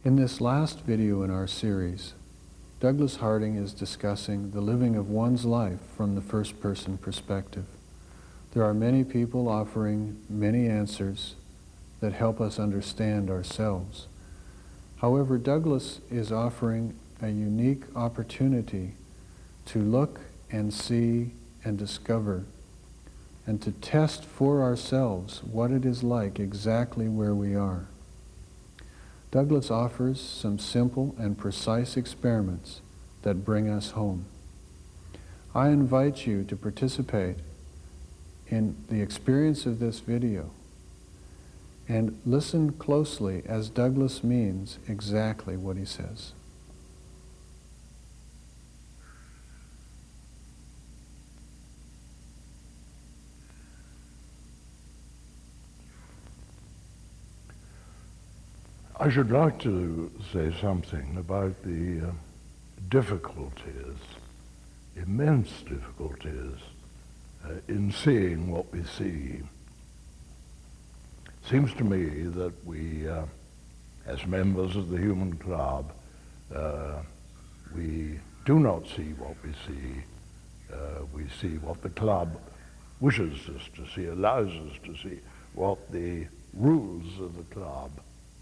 In this last video in our series, Douglas Harding is discussing the living of one's life from the first-person perspective. There are many people offering many answers that help us understand ourselves. However, Douglas is offering a unique opportunity to look and see and discover and to test for ourselves what it is like exactly where we are. Douglas offers some simple and precise experiments that bring us home. I invite you to participate in the experience of this video and listen closely as Douglas means exactly what he says. I should like to say something about the difficulties, immense difficulties, in seeing what we see. Seems to me that we, as members of the Human Club, we do not see what we see. We see what the club wishes us to see, allows us to see, what the rules of the club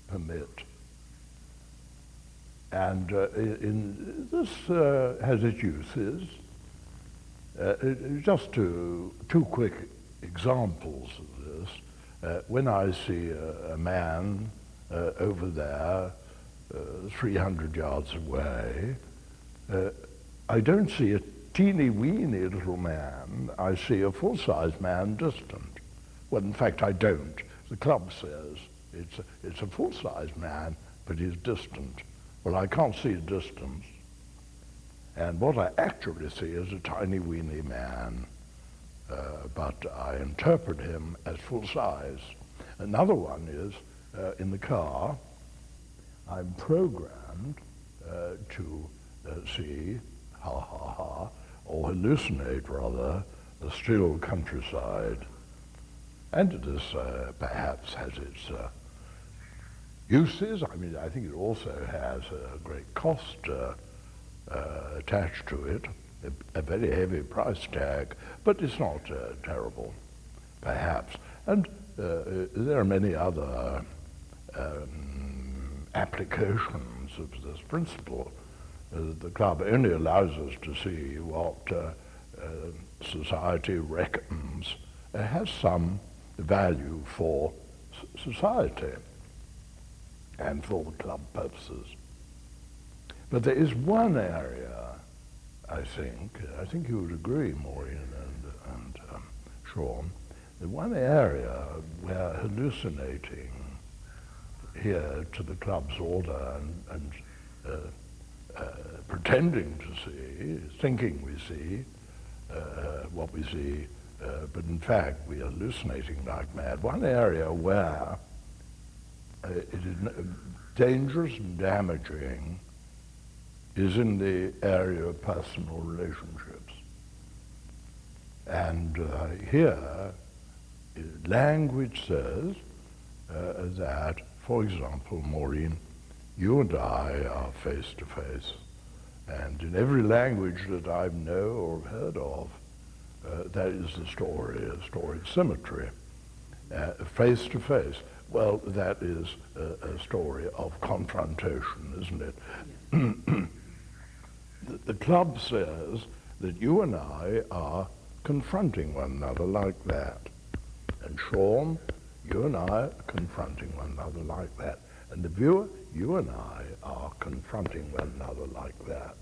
permit. And this has its uses. Just two quick examples of this. When I see a man over there, 300 yards away, I don't see a teeny-weeny little man. I see a full-size man distant. Well, in fact, I don't. The club says it's a full-size man, but he's distant. Well, I can't see distance. And what I actually see is a tiny-weeny man, but I interpret him as full-size. Another one is, in the car, I'm programmed to see, or hallucinate rather, the still countryside. And this perhaps has its uses. I mean, I think it also has a great cost attached to it, a very heavy price tag, but it's not terrible, perhaps. And there are many other applications of this principle. The club only allows us to see what society reckons has some value for society and for the club purposes. But there is one area, I think you would agree, Maureen and Sean, the one area where hallucinating here to the club's order and pretending to see, thinking we see what we see, but in fact we are hallucinating like mad. One area where it is dangerous and damaging is in the area of personal relationships. And here, language says that, for example, Maureen, you and I are face to face. And in every language that I know or heard of, that is the story, a story of symmetry. Face to face, well, that is a story of confrontation, isn't it? The club says that you and I are confronting one another like that. And Sean, you and I are confronting one another like that. And the viewer, you and I are confronting one another like that.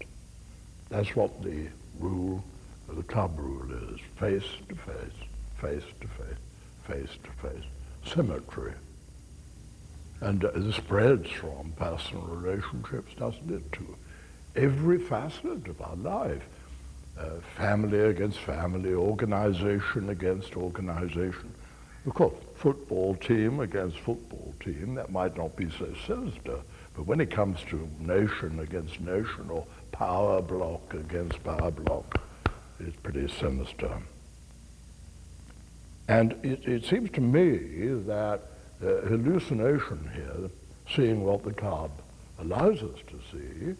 That's what the rule, the club rule is. Face to face, face to face, face to face. Symmetry. And this spreads from personal relationships, doesn't it, to every facet of our life. Family against family, organization against organization. Of course, football team against football team, that might not be so sinister, but when it comes to nation against nation or power block against power block, it's pretty sinister. And it seems to me that hallucination here, seeing what the club allows us to see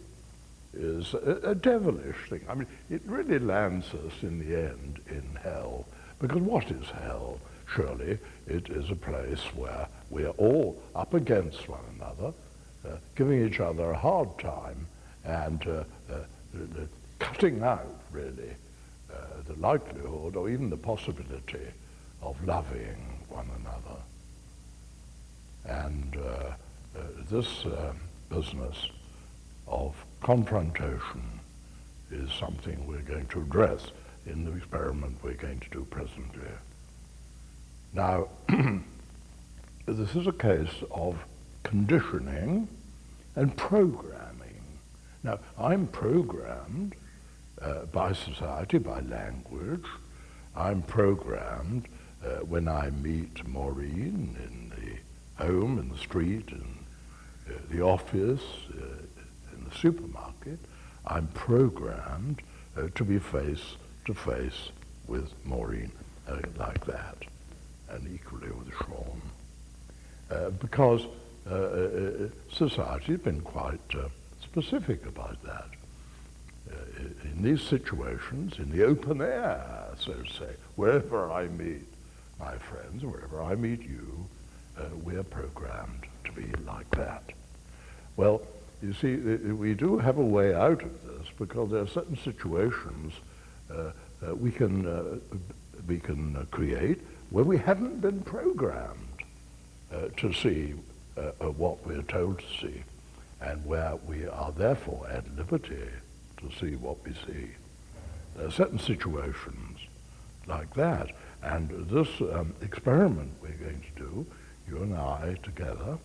is a devilish thing. I mean, it really lands us in the end in hell. Because what is hell? Surely it is a place where we are all up against one another, giving each other a hard time, and cutting out, really, the likelihood or even the possibility of loving one another. And this business of confrontation is something we're going to address in the experiment we're going to do presently. Now, this is a case of conditioning and programming. Now, I'm programmed by society, by language. I'm programmed when I meet Maureen in the home, in the street, in the office, in the supermarket. I'm programmed to be face to face with Maureen like that, and equally with Sean. Because society has been quite specific about that. In these situations, in the open air, so to say, wherever I meet my friends, wherever I meet you, we're programmed to be like that. Well, you see, we do have a way out of this, because there are certain situations we can create where we haven't been programmed to see what we're told to see, and where we are therefore at liberty to see what we see. There are certain situations like that, and this experiment we're going to do, you and I together,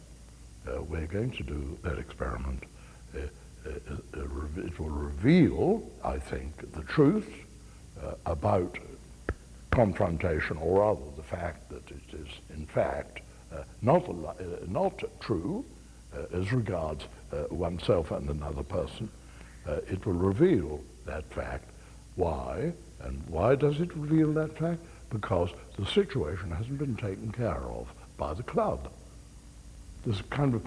we're going to do that experiment. It will reveal, I think, the truth about confrontation, or rather the fact that it is, in fact, not true as regards oneself and another person. It will reveal that fact. Why? And why does it reveal that fact? Because the situation hasn't been taken care of by the club. There's kind of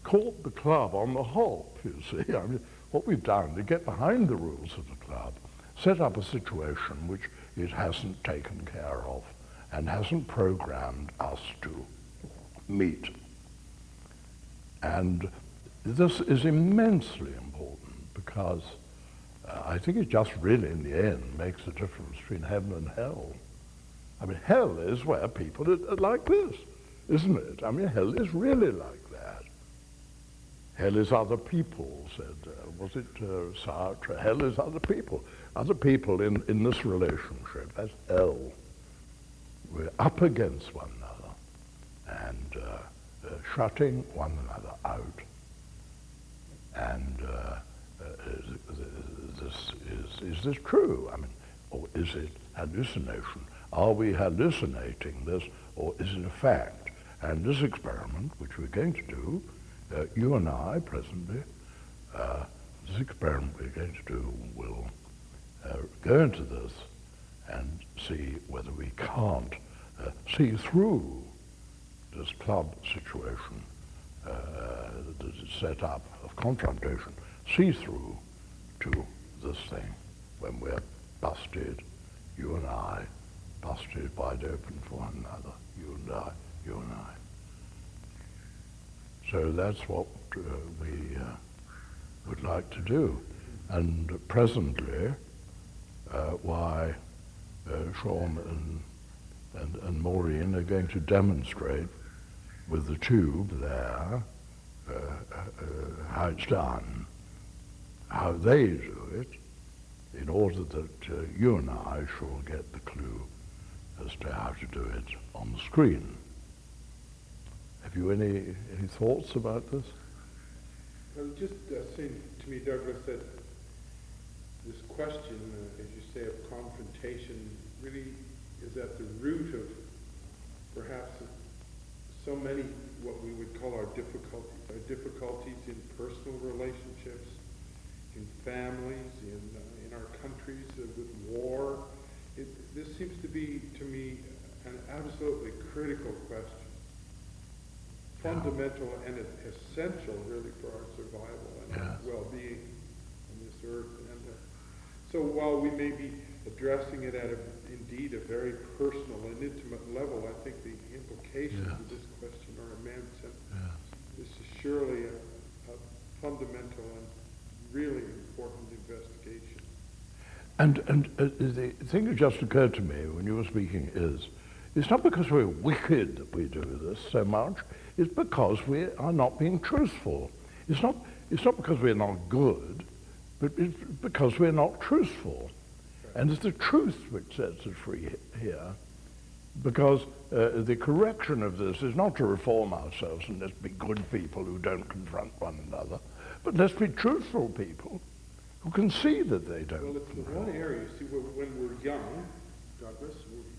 caught the club on the hop, you see. I mean, what we've done to get behind the rules of the club, set up a situation which it hasn't taken care of and hasn't programmed us to meet. And this is immensely important, because I think it just really, in the end, makes a difference between heaven and hell. I mean, hell is where people are like this, isn't it? I mean, hell is really like that. Hell is other people, said, was it Sartre? Hell is other people. Other people in this relationship, that's hell. We're up against one another and shutting one another out. And is this true? I mean, or is it hallucination? Are we hallucinating this, or is it a fact? And this experiment, which we're going to do, you and I presently, this experiment we're going to do will go into this and see whether we can't see through this club situation that is set up of confrontation, see through to this thing when we're busted, you and I, busted wide open for one another, you and I, you and I. So that's what we would like to do. And presently, why Sean and Maureen are going to demonstrate with the tube there how it's done, how they do it, in order that you and I shall get the clue as to how to do it on the screen. Have you any thoughts about this? Well, it just seemed to me, Douglas, that this question, as you say, of confrontation really is at the root of perhaps so many what we would call our difficulties in personal relationships, in families, in our countries, with war. This seems to be, to me, an absolutely critical question fundamental and essential, really, for our survival and our Yes. well-being on this earth. And so while we may be addressing it at indeed a very personal and intimate level, I think the implications Yeah. of this question are immense. And Yeah. this is surely a fundamental and really important investigation. And the thing that just occurred to me when you were speaking is, it's not because we're wicked that we do this so much, it's because we are not being truthful. It's not because we're not good, but it's because we're not truthful. And it's the truth which sets us free here, because the correction of this is not to reform ourselves and let's be good people who don't confront one another, but let's be truthful people who can see that they don't. Well, it's the one area, see, when we're young, Douglas,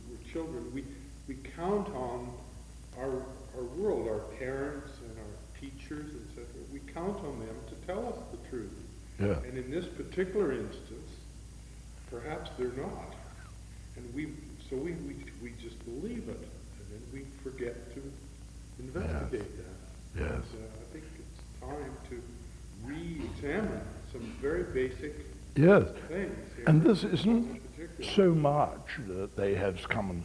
we're children, we count on our world, our parents and our teachers, etc. We count on them to tell us the truth. Yeah. And in this particular instance, perhaps they're not. And we just believe it, and then we forget to investigate that. Yes. And, I think it's time to re-examine some very basic Yes. things here. And this in isn't particular. so much that they have come and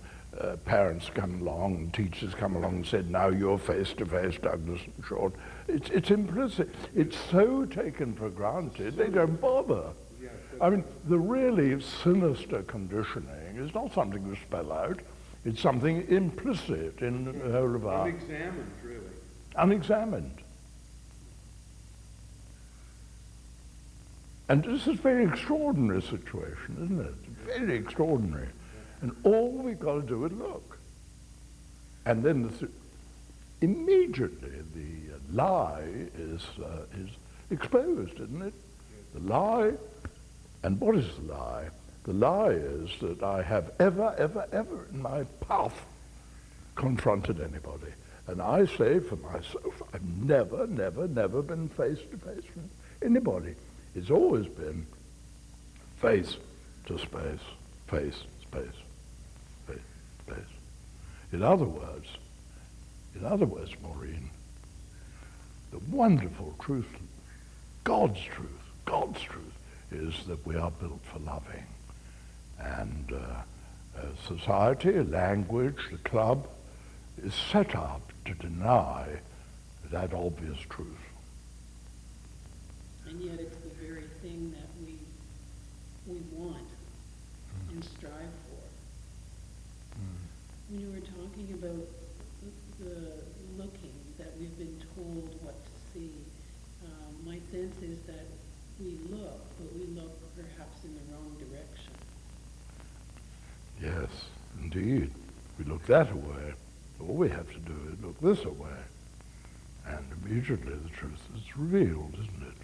parents come along and teachers come along and said, now you're face to face, Douglas and Short. It's implicit. It's so taken for granted, they don't bother. Yeah, I mean, the really sinister conditioning is not something to spell out. It's something implicit in the whole of our... unexamined, really. Unexamined. And this is a very extraordinary situation, isn't it? Very extraordinary. And all we've got to do is look. And then immediately the lie is exposed, isn't it? The lie, and what is the lie? The lie is that I have ever in my path confronted anybody. And I say for myself, I've never been face to face with anybody. It's always been face to space, face, space, face, space. In other words, Maureen, the wonderful truth, God's truth is that we are built for loving. And society, language, the club is set up to deny that obvious truth. And yet it's the very thing that we want and strive for. When you were talking about the looking, that we've been told what to see, my sense is that we look, but we look perhaps in the wrong direction. Yes, indeed. We look that away. All we have to do is look this away. And immediately the truth is revealed, isn't it?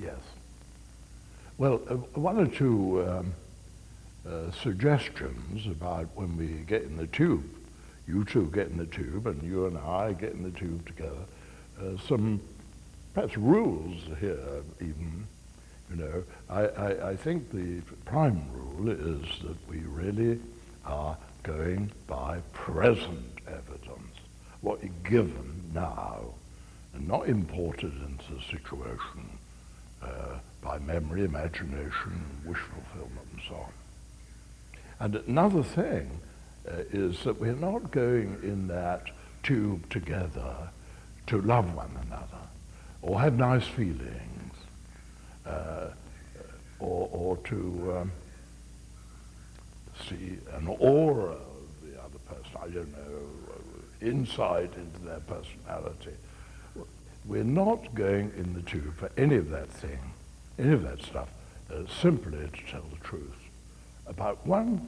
Yes. Well, one or two suggestions about when we get in the tube. You two get in the tube, and you and I get in the tube together. Some perhaps rules here, even. You know, I think the prime rule is that we really are going by present evidence, what is given now, and not imported into the situation by memory, imagination, wish fulfillment, and so on. And another thing is that we're not going in that tube together to love one another, or have nice feelings, or to see an aura of the other person, I don't know, insight into their personality. We're not going in the tube for any of that thing, any of that stuff, simply to tell the truth about one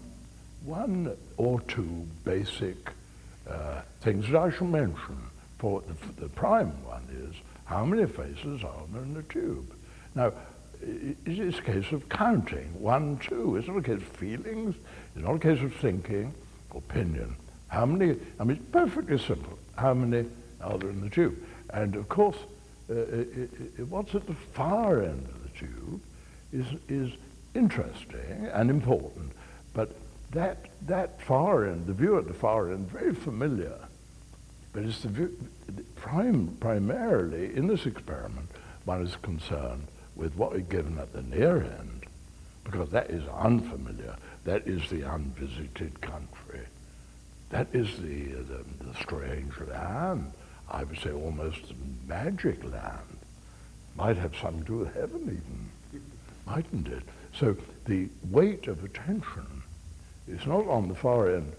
or two basic things that I shall mention. For the prime one is, how many faces are there in the tube? Now, it is a case of counting, 1, 2. It's not a case of feelings, it's not a case of thinking, opinion. How many, I mean, it's perfectly simple. How many are there in the tube? And of course, what's at the far end of the tube is interesting and important, but that far end, the view at the far end, very familiar But it's primarily, in this experiment, one is concerned with what is given at the near end, because that is unfamiliar, that is the unvisited country, that is the strange land, I would say almost magic land. Might have something to do with heaven even, mightn't it? So the weight of attention is not on the far end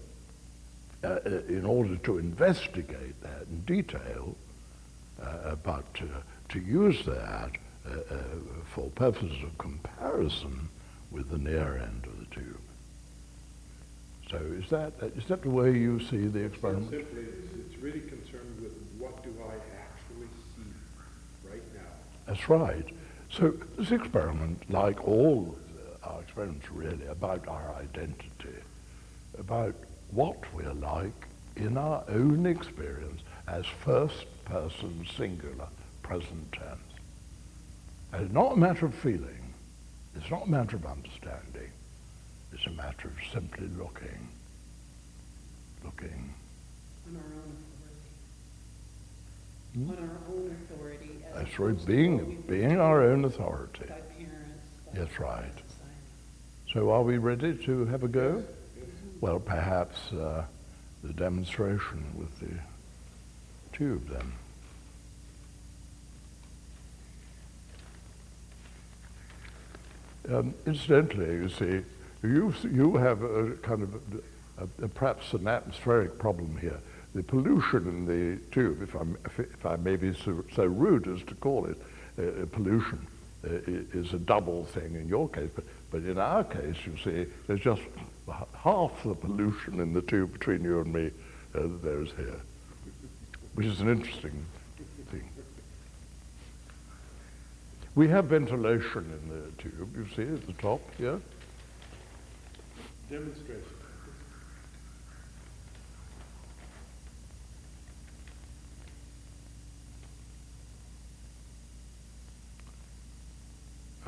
in order to investigate that in detail, but to use that for purposes of comparison with the near end of the tube. So is that the way you see the experiment? Simply, it's really concerned with what do I actually see right now. That's right. So this experiment, like all our experiments really, about our identity, about what we're like in our own experience as first person singular present tense. And it's not a matter of feeling, it's not a matter of understanding, it's a matter of simply looking. On our own authority. On our own authority. As That's opposed right, to being what we've been our told own authority. By parents. That's right. Society. So are we ready to have a go? Well, perhaps the demonstration with the tube then. Incidentally, you see, you have a kind of perhaps an atmospheric problem here. The pollution in the tube, if I may be so rude as to call it pollution, is a double thing in your case. But in our case, you see, there's just half the pollution in the tube between you and me that there is here, which is an interesting thing. We have ventilation in the tube, you see, at the top here. Demonstration.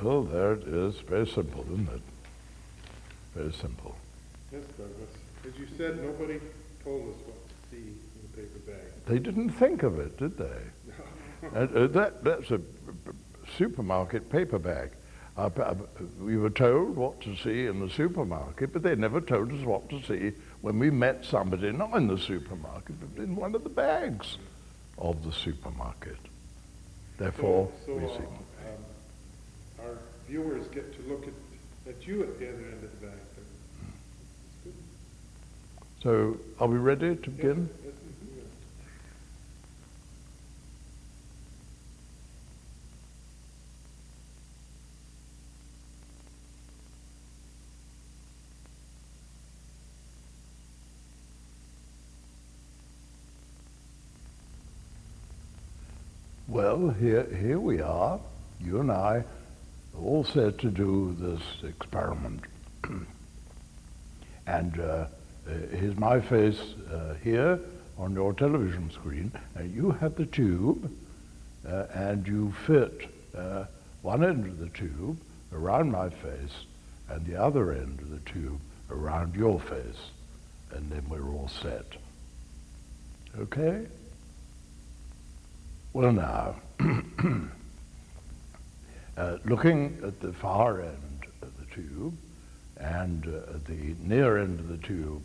Oh, there it is. Very simple, isn't it? Very simple. Yes, Douglas. As you said, nobody told us what to see in the paper bag. They didn't think of it, did they? That's a supermarket paper bag. We were told what to see in the supermarket, but they never told us what to see when we met somebody, not in the supermarket, but in one of the bags of the supermarket. Therefore, so we see. Our viewers get to look at you at the other end of the bag. That's good. So, are we ready to begin? Yes, yes. Well, here we are, you and I, all set to do this experiment. And here's my face here on your television screen, and you have the tube, and you fit one end of the tube around my face, and the other end of the tube around your face, and then we're all set. Okay? Well now, looking at the far end of the tube and the near end of the tube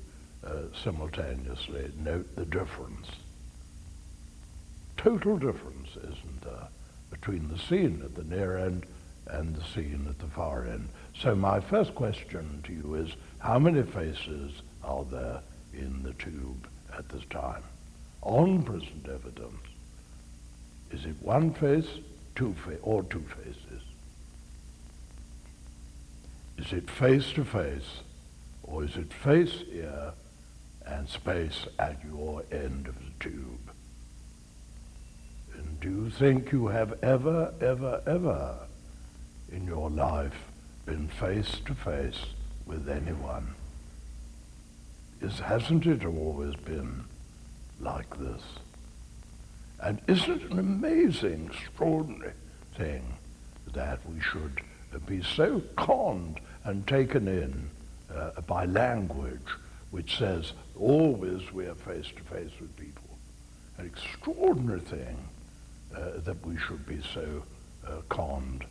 simultaneously, note the difference. Total difference, isn't there, between the scene at the near end and the scene at the far end. So my first question to you is, how many faces are there in the tube at this time? On present evidence, is it one face, or two faces? Is it face to face, or is it face here and space at your end of the tube? And do you think you have ever in your life been face to face with anyone? Hasn't it always been like this? And isn't it an amazing, extraordinary thing that we should be so conned and taken in by language which says always we are face to face with people, an extraordinary thing that we should be so conned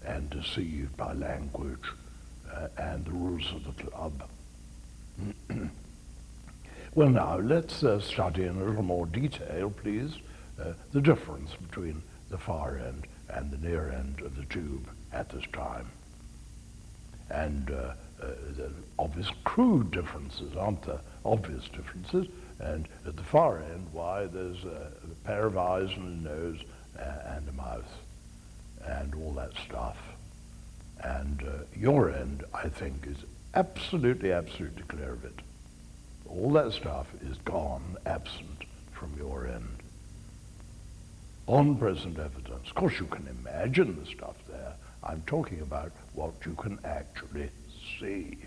and deceived by language and the rules of the club. Well, now, let's study in a little more detail, please, the difference between the far end and the near end of the tube at this time. And the obvious crude differences, aren't there? Obvious differences. And at the far end, why, there's a pair of eyes and a nose and a mouth and all that stuff. And your end, I think, is absolutely, absolutely clear of it. All that stuff is gone, absent from your end. On present evidence, of course you can imagine the stuff there. I'm talking about what you can actually see.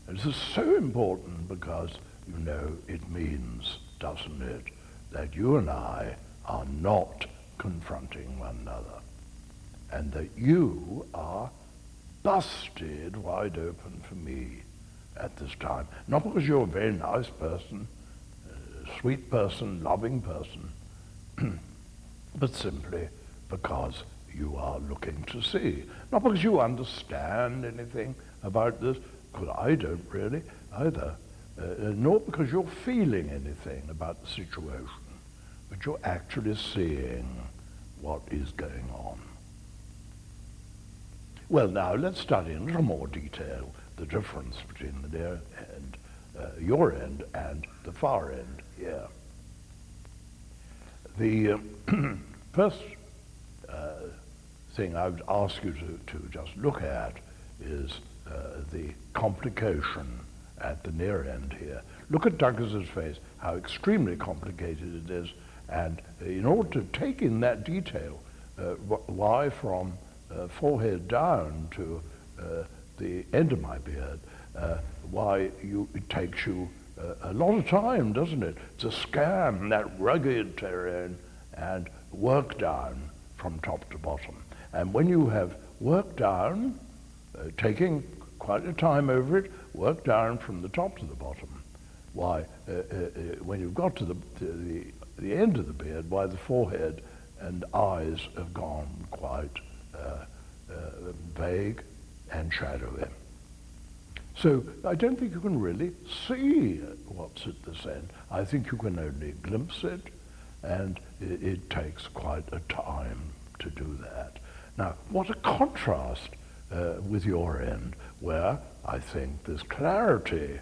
And this is so important because, you know, it means, doesn't it, that you and I are not confronting one another, and that you are busted wide open for me at this time. Not because you're a very nice person, sweet person, loving person, but simply because you are looking to see. Not because you understand anything about this, because I don't really either, nor because you're feeling anything about the situation, but you're actually seeing what is going on. Well, now, let's study in a little more detail the difference between the near end, your end, and the far end here. The first thing I would ask you to just look at is the complication at the near end here. Look at Douglas's face, how extremely complicated it is, and in order to take in that detail, why from forehead down to the end of my beard, why it takes you a lot of time, doesn't it, to scan that rugged terrain and work down from top to bottom. And when you have worked down, taking quite a time over it, work down from the top to the bottom, why, when you've got to the end of the beard, why the forehead and eyes have gone quite vague and shadowy. So I don't think you can really see what's at this end. I think you can only glimpse it, and it takes quite a time to do that. Now, what a contrast with your end, where I think there's clarity.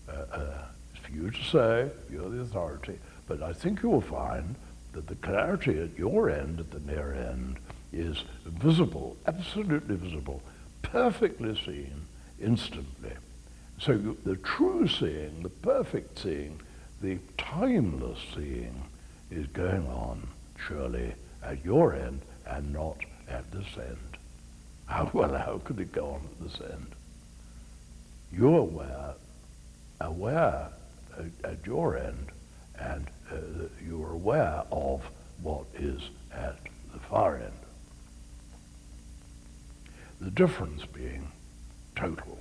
It's for you to say, you're the authority, but I think you'll find that the clarity at your end, at the near end, is visible, absolutely visible, perfectly seen, instantly. So the true seeing, the perfect seeing, the timeless seeing is going on, surely, at your end and not at this end. How could it go on at this end? You're aware at your end, and you're aware of what is at the far end. The difference being total.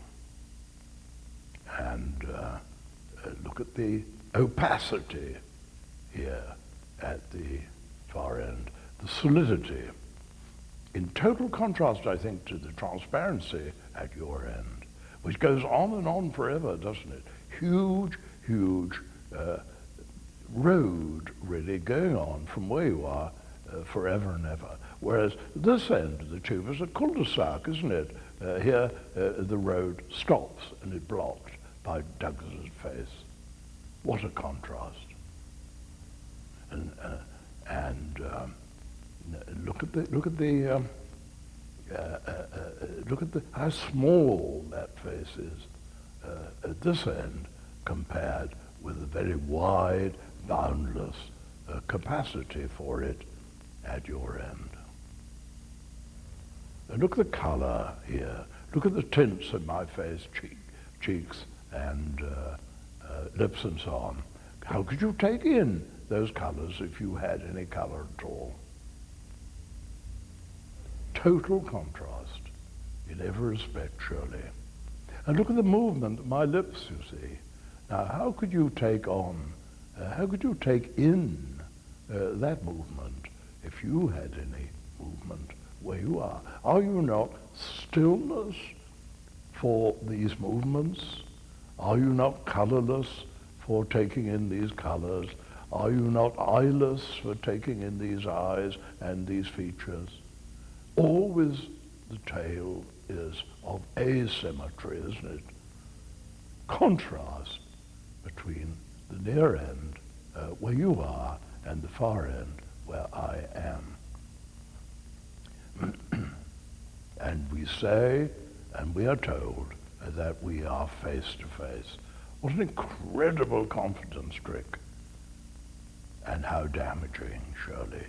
And look at the opacity here at the far end, the solidity, in total contrast, I think, to the transparency at your end, which goes on and on forever, doesn't it? Huge, huge road, really, going on from where you are forever and ever. Whereas this end of the tube is a cul-de-sac, isn't it? Here, the road stops and is blocked by Douglas's face. What a contrast! And look at how small that face is at this end compared with the very wide, boundless capacity for it at your end. And look at the color here. Look at the tints of my face, cheeks and lips and so on. How could you take in those colors if you had any color at all? Total contrast in every respect, surely. And look at the movement of my lips, you see. Now, how could you take on How could you take in that movement if you had any movement where you are? Are you not stillness for these movements? Are you not colorless for taking in these colors? Are you not eyeless for taking in these eyes and these features? Always the tale is of asymmetry, isn't it? Contrast between the near end, where you are, and the far end, where I am. And we say, and we are told, that we are face to face. What an incredible confidence trick. And how damaging, surely.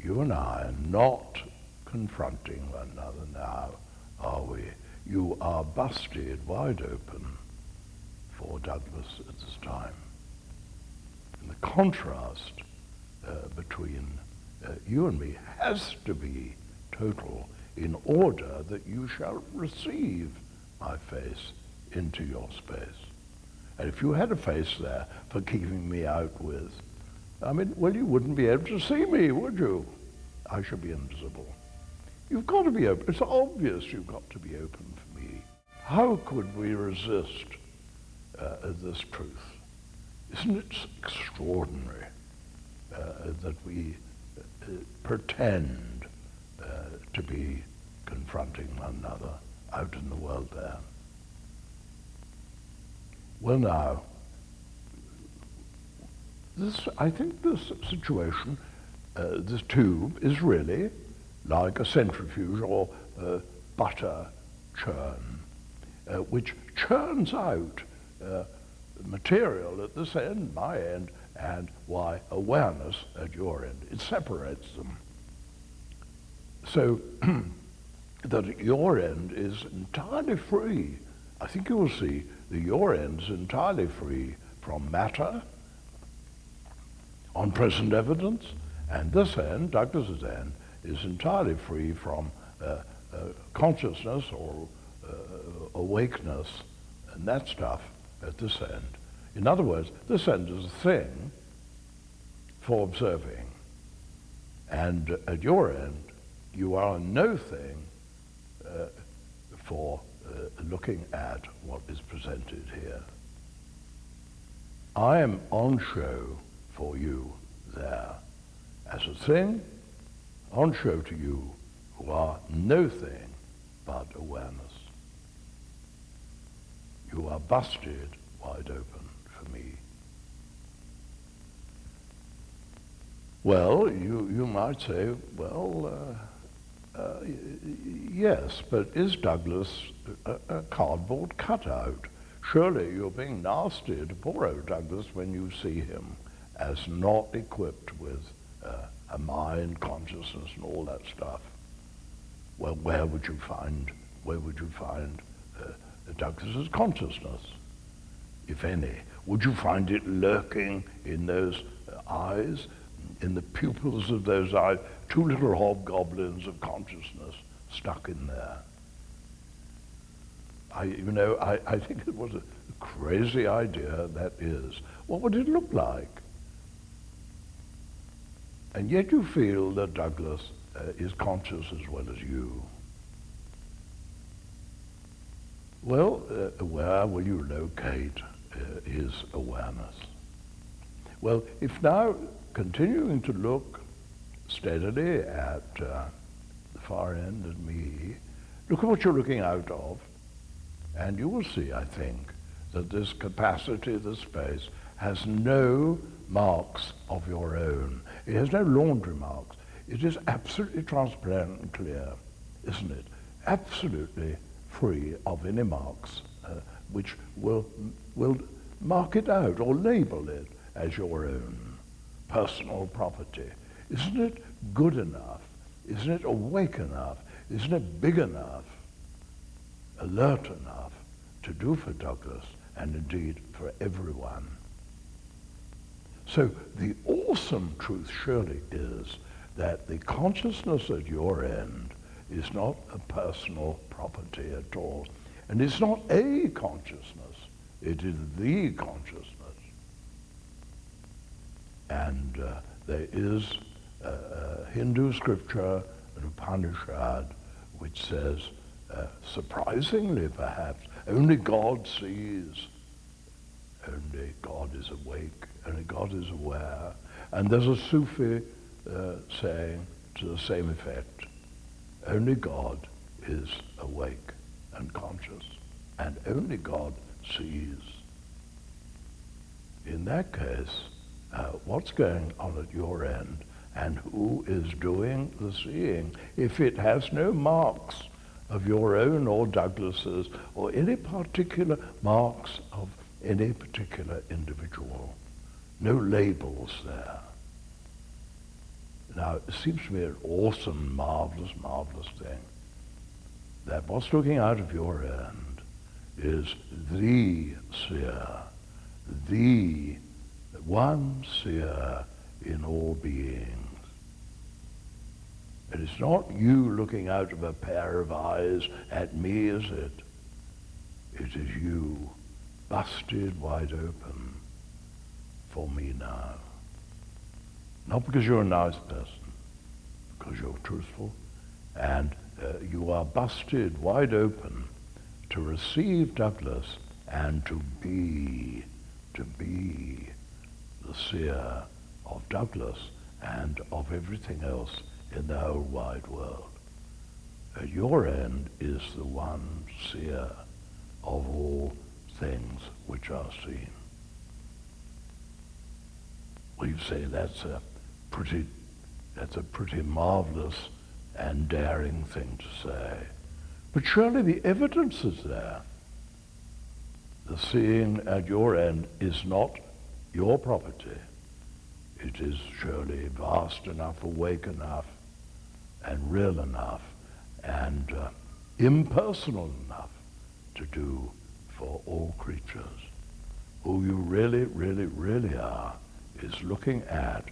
You and I are not confronting one another now, are we? You are busted wide open for Douglas at this time. And the contrast between you and me has to be total in order that you shall receive my face into your space. And if you had a face there for keeping me out with, I mean, well, you wouldn't be able to see me, would you? I should be invisible. You've got to be open. It's obvious you've got to be open for me. How could we resist this truth? Isn't it extraordinary that we pretend to be confronting one another out in the world there? Well, now, I think this situation, this tube, is really like a centrifuge or butter churn, which churns out material at this end, my end, and awareness at your end. It separates them. So that your end is entirely free. I think you will see that your end is entirely free from matter on present evidence, and this end, Douglas's end, is entirely free from consciousness or awakeness and that stuff at this end. In other words, this end is a thing for observing, and at your end, you are no thing for looking at what is presented here. I am on show for you there as a thing, on show to you who are no thing but awareness. You are busted wide open for me. Well, you might say, well, yes, but is Douglas a cardboard cutout? Surely you're being nasty to poor old Douglas when you see him as not equipped with a mind, consciousness, and all that stuff. Well, where would you find Douglas's consciousness, if any? Would you find it lurking in those eyes, in the pupils of those eyes, two little hobgoblins of consciousness stuck in there? I think it was a crazy idea, that is. What would it look like? And yet you feel that Douglas is conscious as well as you. Well, where will you locate his awareness? Well, if now continuing to look steadily at the far end and me, look at what you're looking out of, and you will see, I think, that this capacity, this space, has no marks of your own. It has no laundry marks. It is absolutely transparent and clear, isn't it? Absolutely free of any marks which will mark it out or label it as your own personal property. Isn't it good enough? Isn't it awake enough? Isn't it big enough, alert enough to do for Douglas and indeed for everyone? So the awesome truth surely is that the consciousness at your end is not a personal property at all. And it's not a consciousness, it is the consciousness. And there is a Hindu scripture, an Upanishad, which says, surprisingly perhaps, only God sees, only God is awake, only God is aware. And there's a Sufi saying to the same effect, only God is awake and conscious, and only God sees. In that case, what's going on at your end, and who is doing the seeing? If it has no marks of your own or Douglas's, or any particular marks of any particular individual, no labels there. Now, it seems to me an awesome, marvelous, marvelous thing that what's looking out of your end is the seer, the one seer in all beings. And it's not you looking out of a pair of eyes at me, is it? It is you busted wide open for me now. Not because you're a nice person, because you're truthful, and you are busted wide open to receive Douglas and to be the seer of Douglas and of everything else in the whole wide world. At your end is the one seer of all things which are seen. Well, you say that's a pretty marvelous and daring thing to say. But surely the evidence is there. The seeing at your end is not your property. It is surely vast enough, awake enough, and real enough, and impersonal enough to do for all creatures. Who you really, really, really are is looking at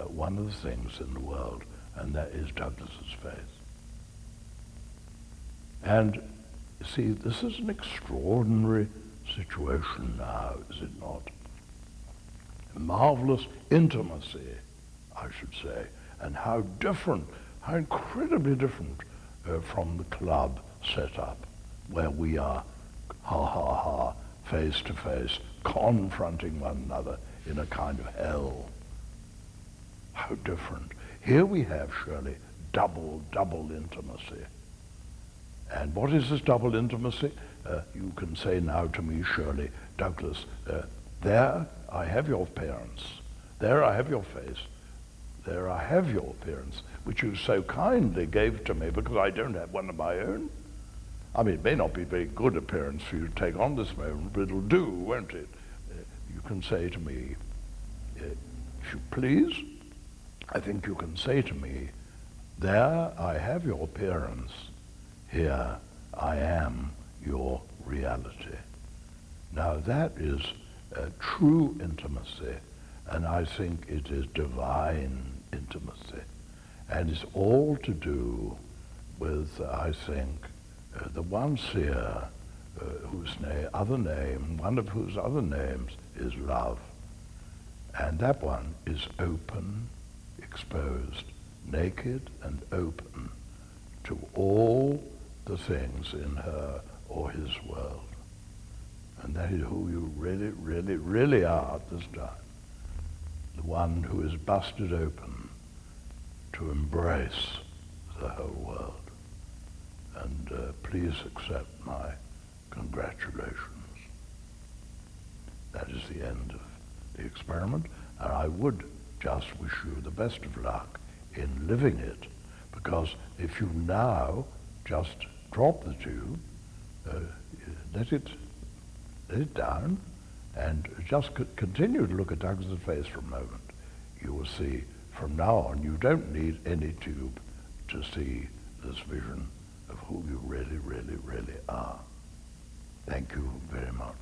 one of the things in the world, and that is Douglas's faith. And see, this is an extraordinary situation now, is it not? A marvelous intimacy, I should say, and how different, how incredibly different from the club setup, where we are face to face, confronting one another in a kind of hell. How different. Here we have surely double intimacy. And what is this double intimacy? You can say now to me, surely, Douglas, there I have your appearance. There I have your face. There I have your appearance, which you so kindly gave to me because I don't have one of my own. I mean, it may not be a very good appearance for you to take on this moment, but it'll do, won't it? You can say to me, if you please, I think you can say to me, there I have your appearance, here I am your reality. Now that is a true intimacy, and I think it is divine intimacy. And it's all to do with, I think, the one seer whose other name, one of whose other names is love. And that one is open, exposed, naked and open to all the things in her or his world. And that is who you really, really, really are at this time. The one who is busted open to embrace the whole world. And please accept my congratulations. That is the end of the experiment, and I would just wish you the best of luck in living it, because if you now just drop the tube, let it down, and just continue to look at Douglas's face for a moment, you will see from now on you don't need any tube to see this vision of who you really, really, really are. Thank you very much.